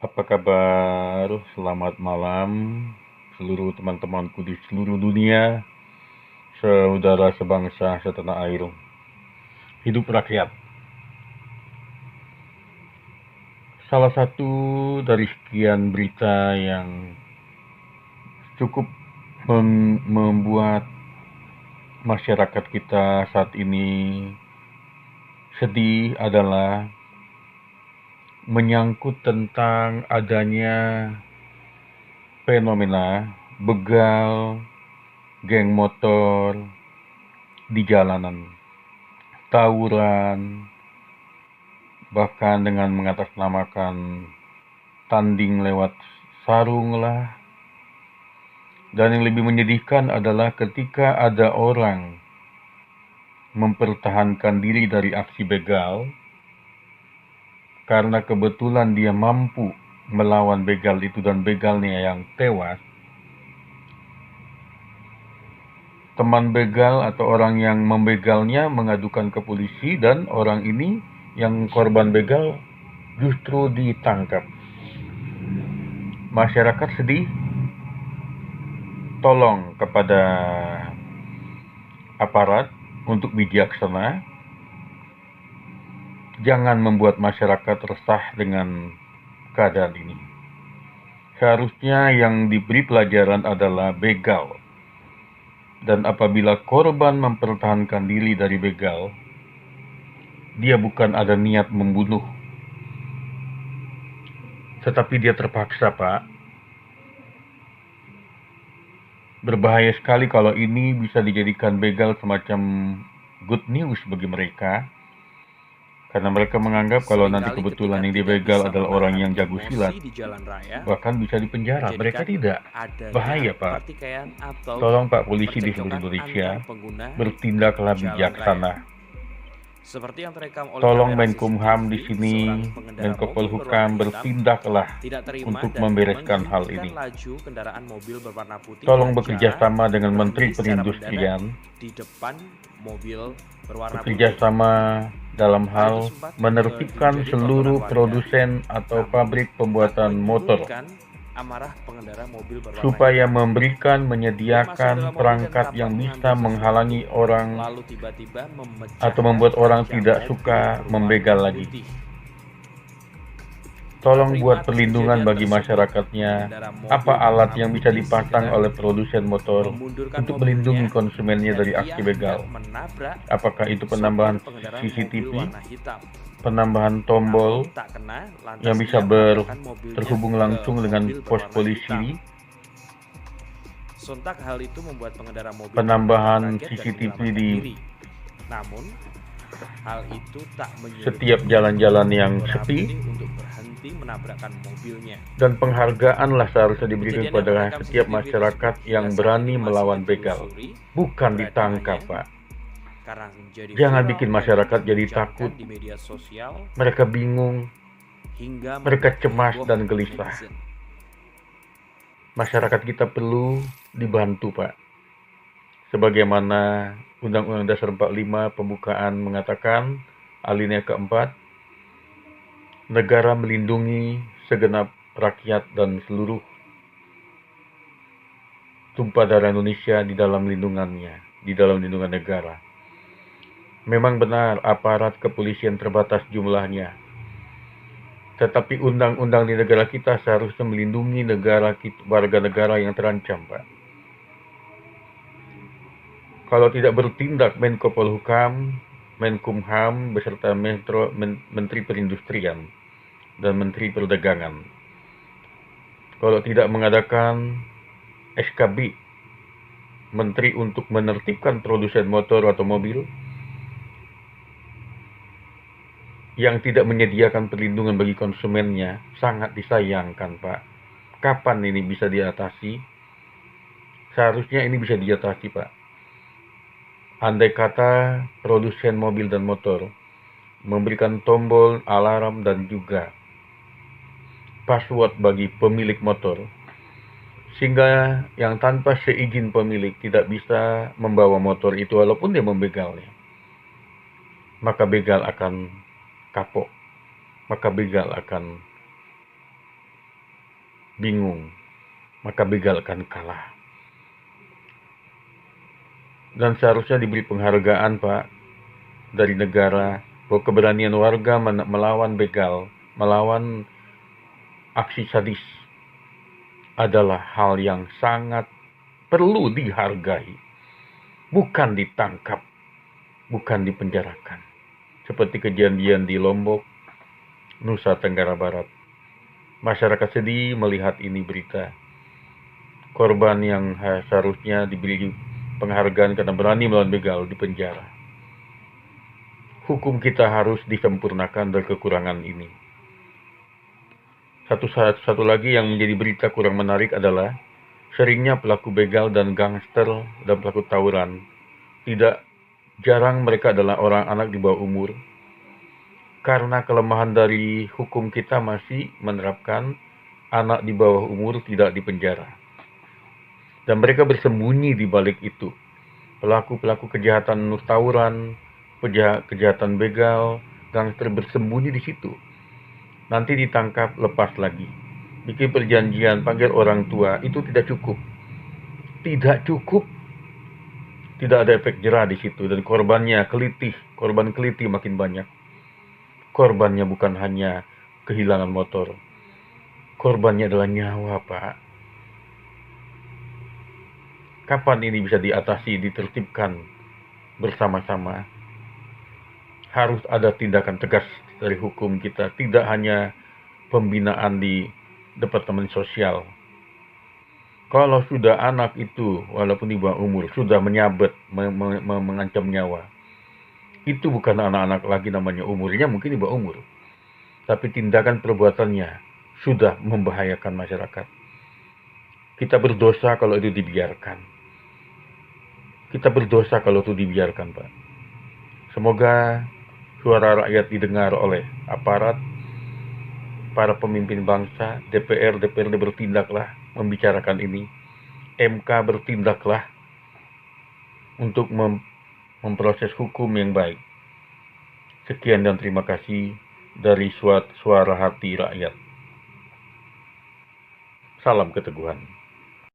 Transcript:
Apa kabar? Selamat malam seluruh teman-temanku di seluruh dunia, saudara sebangsa setanah air. Hidup rakyat. Salah satu dari sekian berita yang cukup membuat masyarakat kita saat ini sedih adalah menyangkut tentang adanya fenomena begal geng motor di jalanan, tawuran, bahkan dengan mengatasnamakan tanding lewat sarung lah. Dan yang lebih menyedihkan adalah ketika ada orang mempertahankan diri dari aksi begal karena kebetulan dia mampu melawan begal itu dan begalnya yang tewas. Teman begal atau orang yang membegalnya mengadukan ke polisi dan orang ini yang korban begal justru ditangkap. Masyarakat sedih, tolong kepada aparat untuk bijaksana, jangan membuat masyarakat resah dengan keadaan ini. Seharusnya yang diberi pelajaran adalah begal. Dan apabila korban mempertahankan diri dari begal, dia bukan ada niat membunuh, tetapi dia terpaksa, Pak. Berbahaya sekali kalau ini bisa dijadikan begal semacam good news bagi mereka, karena mereka menganggap kalau nanti Seringkali ketika kebetulan yang tidak dibegal bisa adalah orang menahan yang jago silat, emosi di jalan raya, bahkan bisa dipenjara. Mereka menjadikan tidak. adanya Bahaya, Pak. pertikaian atau Tolong Pak polisi di seluruh percekcokan antar Indonesia, pengguna bertindaklah jalan raya. bijaksana. Seperti yang terekam oleh Tolong kamera Menkumham di CCTV, sini, seorang pengendara Menko mobil berwarna Polhukam hitam bertindaklah tidak terima untuk dan membereskan hal menghentikan ini. laju kendaraan mobil berwarna putih Tolong dengan bekerja cara sama dengan Menteri berhenti secara mendadak Perindustrian, di depan mobil berwarna bekerja putih. sama dalam Hal itu hal sempat menertibkan menjadi tontonan seluruh warga, produsen atau namun pabrik tak pembuatan motor menyurutkan amarah pengendara mobil berwarna supaya hitam. memberikan Dia masuk menyediakan dalam mobil dan perangkat tampak yang bisa mengambil sesuatu, menghalangi orang lalu tiba-tiba atau memecahkan membuat orang kaca tidak mobil suka membegal berwarna lagi. putih. Tak Tolong terima buat atas perlindungan kejadian bagi tersebut, masyarakatnya. pengendara Apa mobil alat berwarna yang bisa putih dipasang segera oleh produsen motor memundurkan untuk melindungi mobilnya konsumennya dan dari ia aksi hendak begal? menabrak Apakah itu sopir penambahan pengendara mobil CCTV, warna hitam. penambahan Namun tombol tak kena, yang lantas bisa ia menabrakkan mobilnya terhubung ke langsung dengan mobil pos berwarna hitam. polisi, Sontak hal itu membuat pengendara mobil tersebut penambahan kaget dan CCTV menyelamatkan di diri. Namun, hal itu tak setiap menyurutkan jalan-jalan pengemudi yang mobil berwarna sepi, putih untuk berhenti menabrakkan mobilnya. dan penghargaanlah seharusnya diberikan Kejadian yang kepada terekam setiap CCTV tersebut masyarakat hingga yang saat berani ini masih melawan begal, ditelusuri bukan ditangkap, keberadaannya Pak. karena menjadi Jangan viral bikin dan masyarakat jadi diperbincangkan takut, di media sosial mereka bingung, hingga mereka membuat cemas heboh dan gelisah. netizen. Masyarakat kita perlu dibantu, Pak. Sebagaimana Undang-Undang Dasar 45 pembukaan mengatakan, alinea keempat, negara melindungi segenap rakyat dan seluruh tumpah darah Indonesia di dalam lindungannya, di dalam lindungan negara. Memang benar aparat kepolisian terbatas jumlahnya, tetapi undang-undang di negara kita seharusnya melindungi warga negara yang terancam, Pak. Kalau tidak bertindak Menko Polhukam, Menkumham beserta Menteri Perindustrian dan Menteri Perdagangan. Kalau tidak mengadakan SKB, Menteri untuk menertibkan produsen motor atau mobil yang tidak menyediakan perlindungan bagi konsumennya, sangat disayangkan, Pak. Kapan ini bisa diatasi? Seharusnya ini bisa diatasi, Pak. Andai kata produsen mobil dan motor memberikan tombol alarm dan juga password bagi pemilik motor, sehingga yang tanpa seizin pemilik tidak bisa membawa motor itu walaupun dia membegalnya, maka begal akan kapok, maka begal akan bingung, maka begal akan kalah. Dan seharusnya diberi penghargaan, Pak, dari negara bahwa keberanian warga melawan begal, melawan aksi sadis adalah hal yang sangat perlu dihargai, bukan ditangkap, bukan dipenjarakan. Seperti kejadian di Lombok, Nusa Tenggara Barat. Masyarakat sedih melihat ini berita. Korban yang seharusnya diberi penghargaan karena berani melawan begal dipenjara. Hukum kita harus disempurnakan dari kekurangan ini. Satu lagi yang menjadi berita kurang menarik adalah seringnya pelaku begal dan gangster dan pelaku tawuran. Tidak jarang mereka adalah orang anak di bawah umur. Karena kelemahan dari hukum kita masih menerapkan anak di bawah umur tidak dipenjara. Dan mereka bersembunyi di balik itu. Pelaku-pelaku kejahatan tawuran, kejahatan begal, gangster bersembunyi di situ. Nanti ditangkap, lepas lagi. Bikin perjanjian, panggil orang tua, itu tidak cukup. Tidak cukup. Tidak ada efek jerah di situ dan korban kelitih makin banyak. Korbannya bukan hanya kehilangan motor. Korbannya adalah nyawa, Pak. Kapan ini bisa diatasi, ditertibkan bersama-sama? Harus ada tindakan tegas dari hukum kita, tidak hanya pembinaan di Departemen Sosial. Kalau sudah anak itu, walaupun di bawah umur, sudah menyabet, mengancam nyawa, itu bukan anak-anak lagi namanya, umurnya mungkin di bawah umur. Tapi tindakan perbuatannya sudah membahayakan masyarakat. Kita berdosa kalau itu dibiarkan. Kita berdosa kalau itu dibiarkan, Pak. Semoga suara rakyat didengar oleh aparat, para pemimpin bangsa, DPRD bertindaklah membicarakan ini. MK bertindaklah untuk memproses hukum yang baik. Sekian dan terima kasih dari suara hati rakyat. Salam keteguhan.